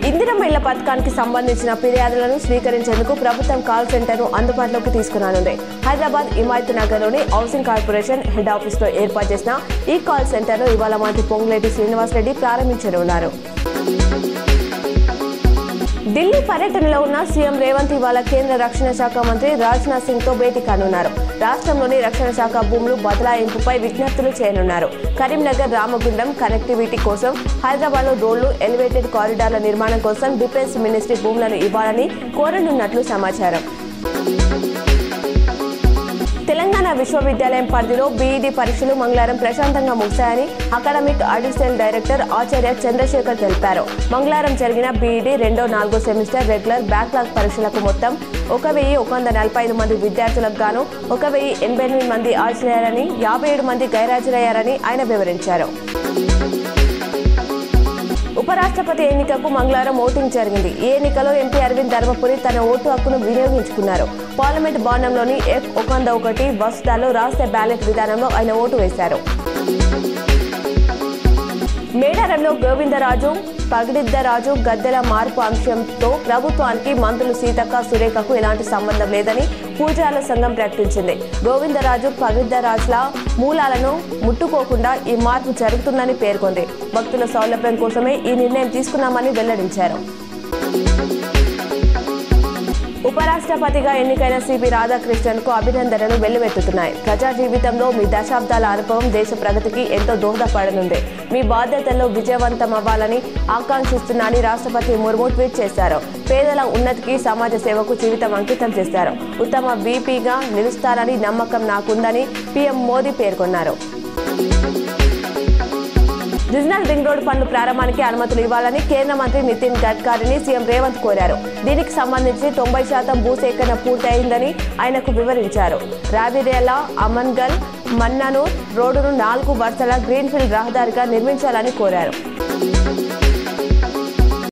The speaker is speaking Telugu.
ఇందిరమ్మ ఇళ్ల పథకానికి సంబంధించిన ఫిర్యాదులను స్వీకరించేందుకు ప్రభుత్వం కాల్ సెంటర్ను అందుబాటులోకి తీసుకురానుంది. హైదరాబాద్ హిమాయత్ నగర్లోని హౌసింగ్ కార్పొరేషన్ హెడ్ ఆఫీస్లో ఏర్పాటు చేసిన ఈ కాల్ సెంటర్ను ఇవాళ మంత్రి పొంగులేటి శ్రీనివాసరెడ్డి ప్రారంభించనున్నారు. ఢిల్లీ పర్యటనలో ఉన్న సీఎం రేవంత్ ఇవాళ కేంద్ర రక్షణ శాఖ మంత్రి రాజ్నాథ్ సింగ్ తో భేటీ కానున్నారు. రాష్ట్రంలోని రక్షణ శాఖ భూములు బదలాయింపుపై విజ్ఞప్తులు చేయనున్నారు. కరీంనగర్ రామగుండం కనెక్టివిటీ కోసం హైదరాబాద్ లో రోడ్లు ఎలివేటెడ్ కారిడార్ల నిర్మాణం కోసం డిఫెన్స్ మినిస్ట్రీ భూములను ఇవ్వాలని కోరనున్నట్లు సమాచారం. తెలంగాణ విశ్వవిద్యాలయం పరిధిలో బీఈడీ పరీక్షలు మంగళవారం ప్రశాంతంగా ముగిశాయని అకాడమిక్ అడిషనల్ డైరెక్టర్ ఆచార్య చంద్రశేఖర్ తెలిపారు. మంగళవారం జరిగిన బీఈడీ 2వ-4వ సెమిస్టర్ రెగ్యులర్ బ్యాక్లాగ్ పరీక్షలకు మొత్తం 1145 మంది విద్యార్థులకు గాను 1088 మంది హాజరయ్యారని 57 మంది గైరాజరయ్యారని ఆయన వివరించారు. ఉపరాష్ట్రపతి ఎన్నికకు మంగళవారం ఓటింగ్ జరిగింది. ఈ ఎన్నికలో ఎంపీ అరవింద్ ధర్మపురి తన ఓటు హక్కును వినియోగించుకున్నారు. పార్లమెంట్ భవనంలోని F101 వసతిలో రాష్ట్ర బ్యాలెట్ విధానంలో ఆయన ఓటు వేశారు. మేడారంలో గోవిందరాజు పగిడిద్దరాజు గద్దెల మార్పు అంశంతో ప్రభుత్వానికి మంత్రులు సీతక్క సురేఖకు ఎలాంటి సంబంధం లేదని పూజారుల సంఘం ప్రకటించింది. గోవిందరాజు పగిడిద్దరాజుల మూలాలను ముట్టుకోకుండా ఈ మార్పు జరుగుతుందని పేర్కొంది. భక్తుల సౌలభ్యం కోసమే ఈ నిర్ణయం తీసుకున్నామని వెల్లడించారు. ఉపరాష్ట్రపతిగా ఎన్నికైన సిపి రాధాకృష్ణన్ కు అభినందనలు వెల్లువెత్తుతున్నాయి. ప్రజా జీవితంలో మీ దశాబ్దాల అనుభవం దేశ ప్రగతికి ఎంతో దోహదపడనుంది. మీ బాధ్యతల్లో విజయవంతమవ్వాలని ఆకాంక్షిస్తున్నానని రాష్ట్రపతి ముర్ము ట్వీట్ చేశారు. పేదల ఉన్నతికి సమాజ సేవకు జీవితం అంకితం చేశారు. ఉత్తమ వీపీగా నిలుస్తారని నమ్మకం నాకుందని పీఎం మోదీ పేర్కొన్నారు. రీజనల్ రింగ్ రోడ్ పనుల ప్రారంభానికి అనుమతులు ఇవ్వాలని కేంద్ర మంత్రి నితిన్ గడ్కరీని సీఎం రేవంత్ కోరారు. దీనికి సంబంధించి 90% భూసేకరణ పూర్తయిందని ఆయనకు వివరించారు. రావిరేలా అమన్గల్ మన్ననూర్ రోడ్డును 4 వరుసల గ్రీన్ఫీల్డ్ రహదారిగా నిర్మించాలని కోరారు.